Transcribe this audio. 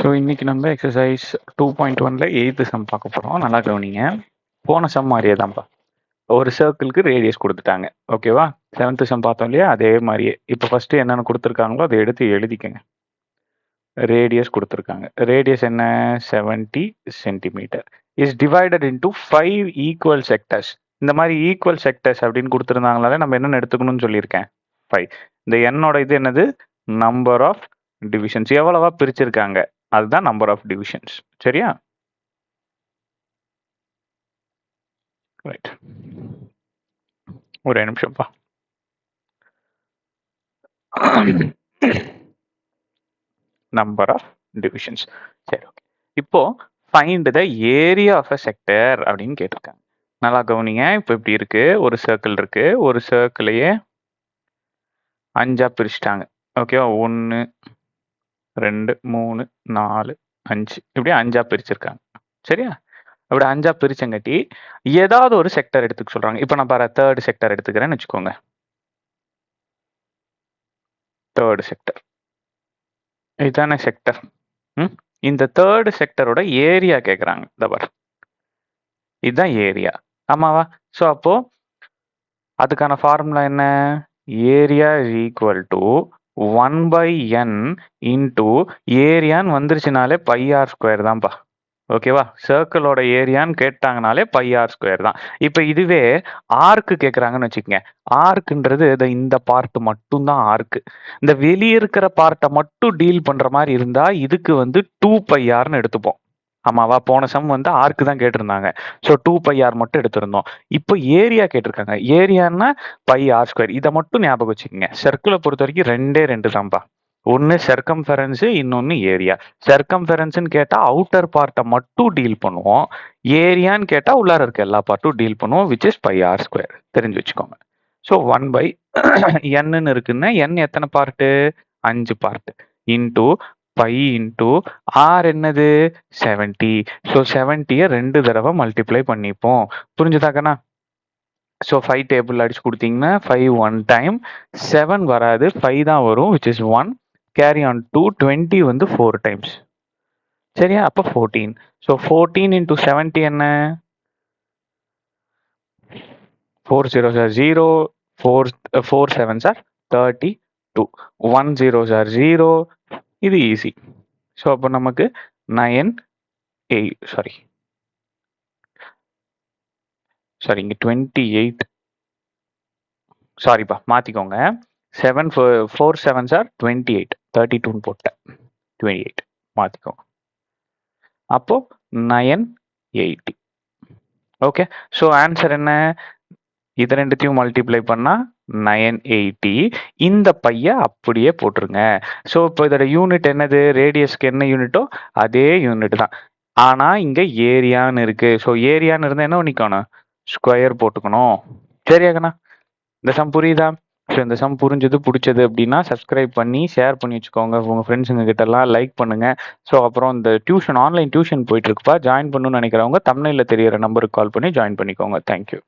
So இன்னைக்கு நம்ம exercise 2.1ல 8th some பார்க்க போகிறோம். நல்லா கவனிங்க. போன சம் மாதிரியே தான்ப்பா. ஒரு சர்க்கிளுக்கு ரேடியஸ் கொடுத்துட்டாங்க. ஓகேவா? 7th சம் பார்த்தோம் இல்லையா? அதே மாதிரியே. இப்போ ஃபர்ஸ்ட் என்னென்ன கொடுத்துருக்காங்களோ அதை எடுத்து எழுதிக்கங்க. ரேடியஸ் கொடுத்துருக்காங்க. ரேடியஸ் என்ன? 70 centimetre. Is divided into 5 equal sectors. இந்த மாதிரி ஈக்குவல் செக்டர்ஸ் அப்படின்னு கொடுத்துருந்தாங்கனாலே நம்ம என்னென்ன எடுத்துக்கணும்னு சொல்லியிருக்கேன். 5. இந்த என்னோட இது என்னது? Number of divisions. எவ்வளவா பிரிச்சிருக்காங்க அதுதான் நம்பர் ஆஃப் டிவிஷன்ஸ். சரியா? ரைட். ஒரே நிமிஷம்ப்பா. Number of divisions. சரி, ஓகே. இப்போ find the area of a sector அப்படின்னு கேட்டிருக்காங்க. நல்லா கவனிங்க. இப்போ இப்படி இருக்கு, ஒரு சர்க்கிள் இருக்கு. ஒரு சர்க்கிளையே 5ஆ பிரிச்சுட்டாங்க. ஓகேவா? 1 2 3 4 5 இப்படி 5ஆ பிரிச்சிருக்காங்க. சரியா? அப்படி 5ஆ பிரிச்சங்காட்டி ஏதாவது ஒரு செக்டர் எடுத்துக்க சொல்றாங்க. இப்போ நான் பாரு தேர்ட் செக்டர் எடுத்துக்கிறேன்னு வச்சுக்கோங்க. தேர்ட் செக்டர் இதுதானே செக்டர். இந்த தேர்ட் செக்டரோட ஏரியா கேட்குறாங்க. இந்த பாரு, இதுதான் ஏரியா. ஆமாவா? ஸோ அப்போ அதுக்கான ஃபார்முலா என்ன? Area is equal to 1/n into ஏரியான்னு வந்துருச்சுனாலே πr² தான்ப்பா. ஓகேவா? சர்க்கிளோட ஏரியான்னு கேட்டாங்கனாலே πr² தான். இப்போ இதுவே ஆர்க்கு கேட்குறாங்கன்னு வச்சுக்கோங்க. ஆர்க்குன்றது இந்த பார்ட் மட்டும் தான் ஆர்க்கு. இந்த வெளியே இருக்கிற பார்ட்டை மட்டும் டீல் பண்ற மாதிரி இருந்தா இதுக்கு 2πrன்னு எடுத்துப்போம். ஆமாவா? போன சம் ஆர்க்கு தான் கேட்டிருந்தாங்க. ஸோ 2πr மட்டும் எடுத்திருந்தோம். இப்போ ஏரியா கேட்டிருக்காங்க. ஏரியான்னா πr². இதை மட்டும் ஞாபகம் வச்சுக்கோங்க. சர்க்கிளை பொறுத்த வரைக்கும் 2 தான்ப்பா. ஒன்று சர்க்கம்ஃபரன்ஸ், இன்னொன்று ஏரியா. சர்க்கம்ஃபரன்ஸ்ன்னு கேட்டால் அவுட்டர் பார்ட்டை மட்டும் டீல் பண்ணுவோம். ஏரியான்னு கேட்டால் உள்ளார இருக்க எல்லா பார்ட்டும் டீல் பண்ணுவோம், விச் இஸ் πr². தெரிஞ்சு வச்சுக்கோங்க. ஸோ 1/n இருக்குன்னா n எத்தனை part? 5 part. Into π into r என்னது? 70. ஸோ 70யை 2 தடவை மல்டிப்ளை பண்ணிப்போம். புரிஞ்சுதாக்கண்ணா? ஸோ 5 டேபிள் அடிச்சு கொடுத்தீங்கன்னா 5 1 டைம், 7 வராது, 5 தான் வரும், which is 1. Carry on 2, 20 4 times. சரியா? அப்போ 14. ஸோ 14 இன்டூ 70 என்ன? 4 zeros are 0, 4 sevens are 32, 1 zeros are 0. இது ஈஸி. ஸோ அப்போ நமக்கு 9 8 சாரி இங்கே 28. சாரிப்பா, மாற்றிக்கோங்க. 7 4 sevens are 28, 32ன்னு போட்டேன். 28 மாற்றிக்கோங்க. அப்போ 980. ஓகே. ஸோ ஆன்சர் என்ன? இது ரெண்டுத்தையும் மல்டிப்ளை பண்ணா 980. இந்த பைய அப்படியே போட்டுருங்க. ஸோ இப்போ இதோட யூனிட் என்னது? ரேடியஸ்க்கு என்ன யூனிட்டோ அதே யூனிட் தான். ஆனா இங்க ஏரியான்னு இருக்கு. ஸோ ஏரியான்னு இருந்தா என்ன பண்ணிக்கணும்? ஸ்கொயர் போட்டுக்கணும். சரியாக்கண்ணா? இந்த சம் புரியுதா? ஸோ இந்த சம் புரிஞ்சது பிடிச்சது அப்படின்னா சப்ஸ்கிரைப் பண்ணி ஷேர் பண்ணி வச்சுக்கோங்க. உங்கள் ஃப்ரெண்ட்ஸுங்க கிட்டலாம் லைக் பண்ணுங்க. ஸோ அப்புறம் இந்த டியூஷன், ஆன்லைன் டியூஷன் போயிட்டு இருக்குப்பா. ஜாயின் பண்ணணும்னு நினைக்கிறவங்க தமிழில் தெரியிற நம்பருக்கு கால் பண்ணி ஜாயின் பண்ணிக்கோங்க. தேங்க்யூ.